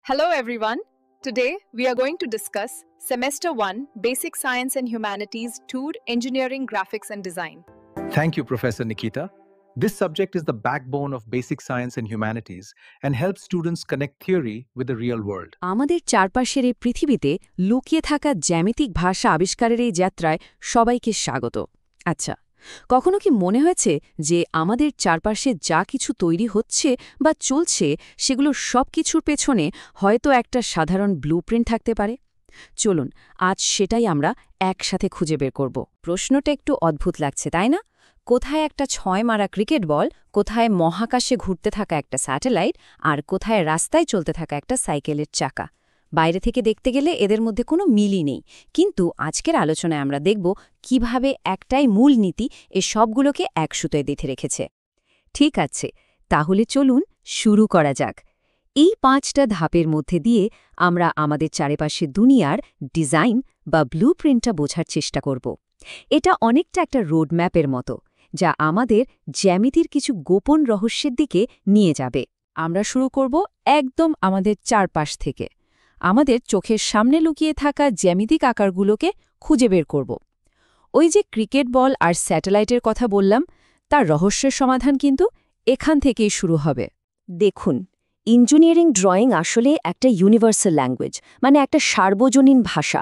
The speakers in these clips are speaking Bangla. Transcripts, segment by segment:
Hello everyone. Today we are going to discuss Semester 1 Basic Science and Humanities Tour Engineering Graphics and Design. Thank you, Professor Nikita. This subject is the backbone of basic science and humanities and helps students connect theory with the real world. আমাদের চারপাশের এই পৃথিবীতে লুকিয়ে থাকা জ্যামিতিক ভাষা আবিষ্কারের এই যাত্রায় সবাইকে স্বাগত। আচ্ছা, কখনো কি মনে হয়েছে যে আমাদের চারপাশে যা কিছু তৈরি হচ্ছে বা চলছে সেগুলো সব কিছুর পেছনে হয়তো একটা সাধারণ ব্লুপ্রিন্ট থাকতে পারে? চলুন আজ সেটাই আমরা একসাথে খুঁজে বের করব। প্রশ্নটা একটু অদ্ভুত লাগছে, তাই না? কোথায় একটা ৬ মারা ক্রিকেট বল, কোথায় মহাকাশে ঘুরতে থাকা একটা স্যাটেলাইট, আর কোথায় রাস্তায় চলতে থাকা একটা সাইকেলের চাকা। বাইরে থেকে দেখতে গেলে এদের মধ্যে কোনো মিলই নেই, কিন্তু আজকের আলোচনায় আমরা দেখব কিভাবে একটাই মূল নীতি এ সবগুলোকে এক সুতোয় বেঁধে রেখেছে। ঠিক আছে, তাহলে চলুন শুরু করা যাক। এই ৫টা ধাপের মধ্যে দিয়ে আমরা আমাদের চারপাশে দুনিয়ার ডিজাইন বা ব্লুপ্রিন্টটা বোঝার চেষ্টা করব। এটা অনেকটা একটা রোডম্যাপের মতো, যা আমাদের জ্যামিতির কিছু গোপন রহস্যের দিকে নিয়ে যাবে। আমরা শুরু করব একদম আমাদের চারপাশ থেকে। আমাদের চোখের সামনে লুকিয়ে থাকা জ্যামিতিক আকারগুলোকে খুঁজে বের করব। ওই যে ক্রিকেট বল আর স্যাটেলাইটের কথা বললাম, তার রহস্যের সমাধান কিন্তু এখান থেকেই শুরু হবে। দেখুন, ইঞ্জিনিয়ারিং ড্রয়িং আসলে একটা ইউনিভার্সাল ল্যাঙ্গুয়েজ, মানে একটা সার্বজনীন ভাষা,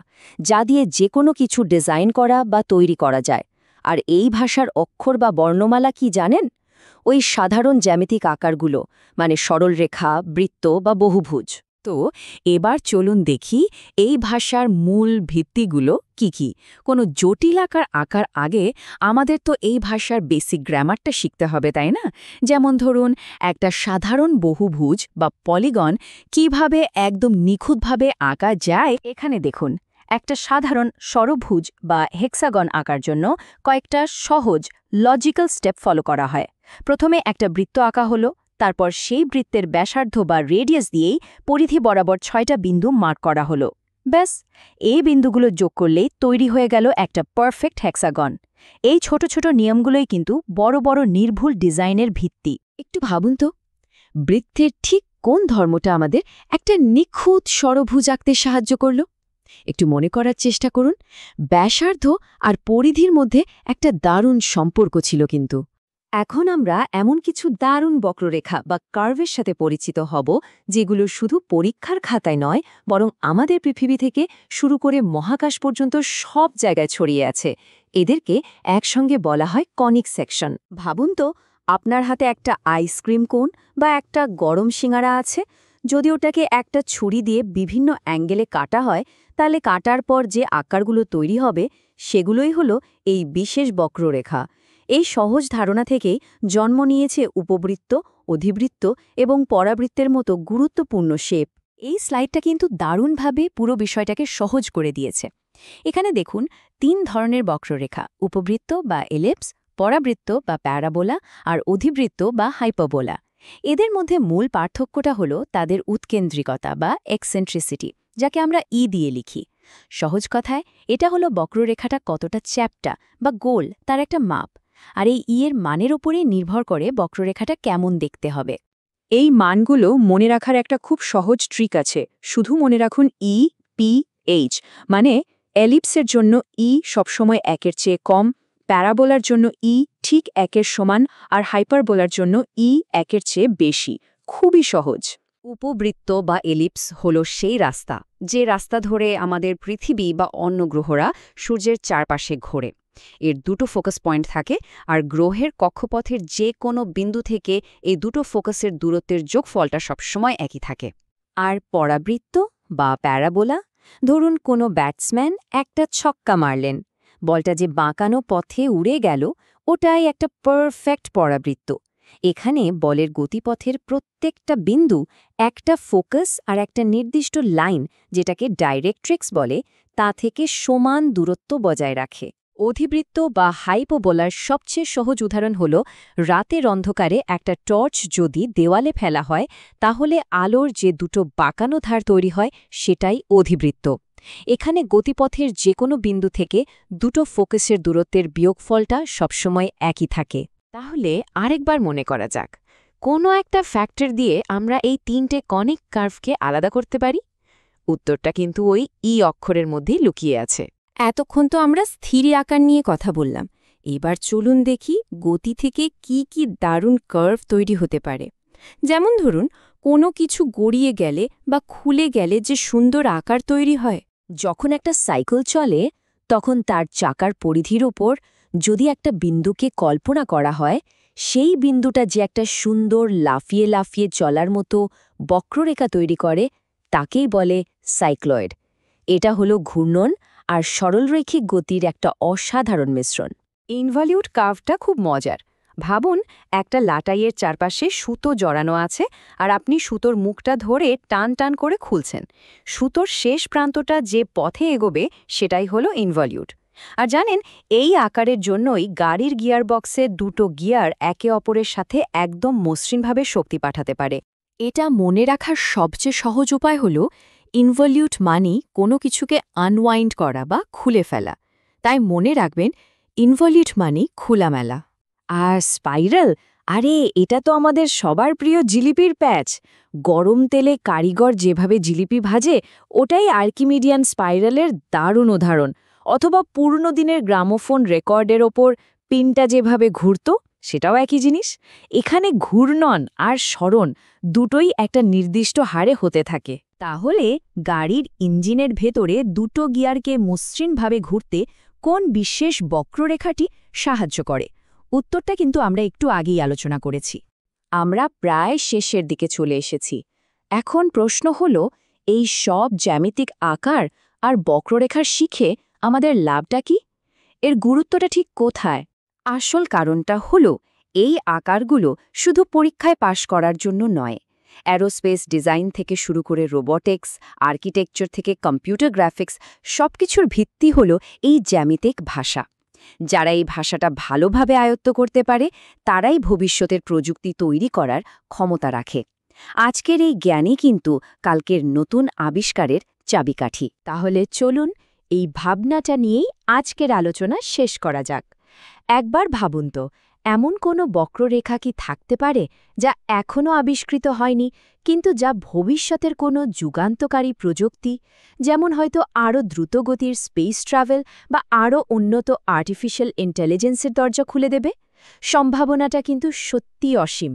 যা দিয়ে যে কোনো কিছু ডিজাইন করা বা তৈরি করা যায়। আর এই ভাষার অক্ষর বা বর্ণমালা কি জানেন? ওই সাধারণ জ্যামিতিক আকারগুলো, মানে সরল রেখা, বৃত্ত বা বহুভুজ। তো এবার চলুন দেখি এই ভাষার মূল ভিত্তিগুলো কি কি। কোনো জটিল আঁকার আগে আমাদের তো এই ভাষার বেসিক গ্রামারটা শিখতে হবে, তাই না? যেমন ধরুন, একটা সাধারণ বহুভুজ বা পলিগন কিভাবে একদম নিখুঁতভাবে আঁকা যায়। এখানে দেখুন, একটা সাধারণ ষড়ভুজ বা হেক্সাগন আঁকার জন্য কয়েকটা সহজ লজিক্যাল স্টেপ ফলো করা হয়। প্রথমে একটা বৃত্ত আঁকা হলো, তারপর সেই বৃত্তের ব্যাসার্ধ বা রেডিয়াস দিয়েই পরিধি বরাবর ৬টা বিন্দু মার্ক করা হলো। ব্যাস, এই বিন্দুগুলো যোগ করলেই তৈরি হয়ে গেল একটা পারফেক্ট হেক্সাগন। এই ছোট ছোট নিয়মগুলোই কিন্তু বড় বড় নির্ভুল ডিজাইনের ভিত্তি। একটু ভাবুন তো, বৃত্তের ঠিক কোন ধর্মটা আমাদের একটা নিখুঁত ষড়ভুজ আঁকতে সাহায্য করল? একটু মনে করার চেষ্টা করুন। ব্যাসার্ধ আর পরিধির মধ্যে একটা দারুণ সম্পর্ক ছিল কিন্তু। এখন আমরা এমন কিছু দারুণ বক্ররেখা বা কার্ভের সাথে পরিচিত হব, যেগুলো শুধু পরীক্ষার খাতায় নয়, বরং আমাদের পৃথিবী থেকে শুরু করে মহাকাশ পর্যন্ত সব জায়গায় ছড়িয়ে আছে। এদেরকে একসঙ্গে বলা হয় কনিক সেকশন। ভাবুন তো, আপনার হাতে একটা আইসক্রিম কোন বা একটা গরম সিঙাড়া আছে। যদি ওটাকে একটা ছুরি দিয়ে বিভিন্ন অ্যাঙ্গেলে কাটা হয়, তাহলে কাটার পর যে আকারগুলো তৈরি হবে সেগুলোই হলো এই বিশেষ বক্ররেখা। এই সহজ ধারণা থেকেই জন্ম নিয়েছে উপবৃত্ত, অধিবৃত্ত এবং পরাবৃত্তের মতো গুরুত্বপূর্ণ শেপ। এই স্লাইডটা কিন্তু দারুণভাবে পুরো বিষয়টাকে সহজ করে দিয়েছে। এখানে দেখুন ৩ ধরনের বক্ররেখা: উপবৃত্ত বা এলিপস, পরাবৃত্ত বা প্যারাবোলা, আর অধিবৃত্ত বা হাইপাবোলা। এদের মধ্যে মূল পার্থক্যটা হলো তাদের উৎকেন্দ্রিকতা বা এক্সেন্ট্রিসিটি, যাকে আমরা ই দিয়ে লিখি। সহজ কথায় এটা হলো বক্ররেখাটা কতটা চ্যাপ্টা বা গোল তার একটা মাপ, আর এই এর মানের ওপরেই নির্ভর করে বক্ররেখাটা কেমন দেখতে হবে। এই মানগুলো মনে রাখার একটা খুব সহজ ট্রিক আছে। শুধু মনে রাখুন ই, পি, এইচ, মানে এলিপসের জন্য ই সবসময় ১-এর চেয়ে কম, প্যারাবোলার জন্য ই ঠিক ১-এর সমান, আর হাইপারবোলার জন্য ই ১-এর চেয়ে বেশি। খুবই সহজ। উপবৃত্ত বা এলিপস হল সেই রাস্তা, যে রাস্তা ধরে আমাদের পৃথিবী বা অন্য গ্রহরা সূর্যের চারপাশে ঘোরে। এর দুটো ফোকাস পয়েন্ট থাকে, আর গ্রহের কক্ষপথের যে কোনো বিন্দু থেকে এই দুটো ফোকাসের দূরত্বের যোগফলটা সবসময় একই থাকে। আর পরাবৃত্ত বা প্যারাবোলা, ধরুন কোনো ব্যাটসম্যান একটা ছক্কা মারলেন, বলটা যে বাঁকানো পথে উড়ে গেল, ওটাই একটা পারফেক্ট পরাবৃত্ত। এখানে বলের গতিপথের প্রত্যেকটা বিন্দু একটা ফোকাস আর একটা নির্দিষ্ট লাইন, যেটাকে ডাইরেক্ট্রিক্স বলে, তা থেকে সমান দূরত্ব বজায় রাখে। অধিবৃত্ত বা হাইপোবোলার সবচেয়ে সহজ উদাহরণ হল রাতের অন্ধকারে একটা টর্চ যদি দেওয়ালে ফেলা হয়, তাহলে আলোর যে দুটো বাঁকানো ধার তৈরি হয় সেটাই অধিবৃত্ত। এখানে গতিপথের যে কোনো বিন্দু থেকে দুটো ফোকাসের দূরত্বের বিয়োগফলটা সবসময় একই থাকে। তাহলে আরেকবার মনে করা যাক, কোনো একটা ফ্যাক্টর দিয়ে আমরা এই 3টে কনিক কার্ভকে আলাদা করতে পারি? উত্তরটা কিন্তু ওই অক্ষরের মধ্যেই লুকিয়ে আছে। এতক্ষণ তো আমরা স্থির আকার নিয়ে কথা বললাম, এবার চলুন দেখি গতি থেকে কি কি দারুণ কার্ভ তৈরি হতে পারে। যেমন ধরুন, কোনো কিছু গড়িয়ে গেলে বা খুলে গেলে যে সুন্দর আকার তৈরি হয়। যখন একটা সাইকেল চলে তখন তার চাকার পরিধির ওপর যদি একটা বিন্দুকে কল্পনা করা হয়, সেই বিন্দুটা যে একটা সুন্দর লাফিয়ে লাফিয়ে চলার মতো বক্ররেখা তৈরি করে, তাকেই বলে সাইক্লয়েড। এটা হলো ঘূর্ণন আর সরলরৈখিক গতির একটা অসাধারণ মিশ্রণ। ইনভলিউট কার্ভটা খুব মজার। ভাবুন, একটা লাটাইয়ের চারপাশে সুতো জড়ানো আছে আর আপনি সুতোর মুখটা ধরে টান টান করে খুলছেন। সুতোর শেষ প্রান্তটা যে পথে এগোবে সেটাই হলো ইনভলিউট। আর জানেন, এই আকারের জন্যই গাড়ির গিয়ার বক্সে দুটো গিয়ার একে অপরের সাথে একদম মসৃণভাবে শক্তি পাঠাতে পারে। এটা মনে রাখার সবচেয়ে সহজ উপায় হল ইনভলিউট মানেই কোনো কিছুকে আনওয়াইন্ড করা বা খুলে ফেলা। তাই মনে রাখবেন, ইনভলিউট মানেই খোলামেলা। আর স্পাইরাল, আরে এটা তো আমাদের সবার প্রিয় জিলিপির প্যাচ। গরম তেলে কারিগর যেভাবে জিলিপি ভাজে, ওটাই আর্কিমিডিয়ান স্পাইরালের দারুণ উদাহরণ। অথবা পুরনো দিনের গ্রামোফোন রেকর্ডের ওপর পিনটা যেভাবে ঘুরত, সেটাও একই জিনিস। এখানে ঘূর্ণন আর সরণ দুটোই একটা নির্দিষ্ট হারে হতে থাকে। তাহলে গাড়ির ইঞ্জিনের ভেতরে দুটো গিয়ারকে মসৃণভাবে ঘুরতে কোন বিশেষ বক্ররেখাটি সাহায্য করে? উত্তরটা কিন্তু আমরা একটু আগেই আলোচনা করেছি। আমরা প্রায় শেষের দিকে চলে এসেছি। এখন প্রশ্ন হল, এই সব জ্যামিতিক আকার আর বক্ররেখার শিখে আমাদের লাভটা কি? এর গুরুত্বটা ঠিক কোথায়? আসল কারণটা হল, এই আকারগুলো শুধু পরীক্ষায় পাশ করার জন্য নয়। অ্যারোস্পেস ডিজাইন থেকে শুরু করে রোবটিক্স, আর্কিটেকচার থেকে কম্পিউটার গ্রাফিক্স, সবকিছুর ভিত্তি হল এই জ্যামিতিক ভাষা। যারা এই ভাষাটা ভালোভাবে আয়ত্ত করতে পারে, তারাই ভবিষ্যতের প্রযুক্তি তৈরি করার ক্ষমতা রাখে। আজকের এই জ্ঞানই কিন্তু কালকের নতুন আবিষ্কারের চাবিকাঠি। তাহলে চলুন এই ভাবনাটা নিয়েই আজকের আলোচনা শেষ করা যাক। একবার ভাবুন তো, এমন কোনো বক্ররেখা কি থাকতে পারে যা এখনও আবিষ্কৃত হয়নি, কিন্তু যা ভবিষ্যতের কোনো যুগান্তকারী প্রযুক্তি, যেমন হয়তো আরও দ্রুতগতির স্পেস ট্রাভেল বা আরও উন্নত আর্টিফিশিয়াল ইন্টেলিজেন্সের দরজা খুলে দেবে? সম্ভাবনাটা কিন্তু সত্যিই অসীম।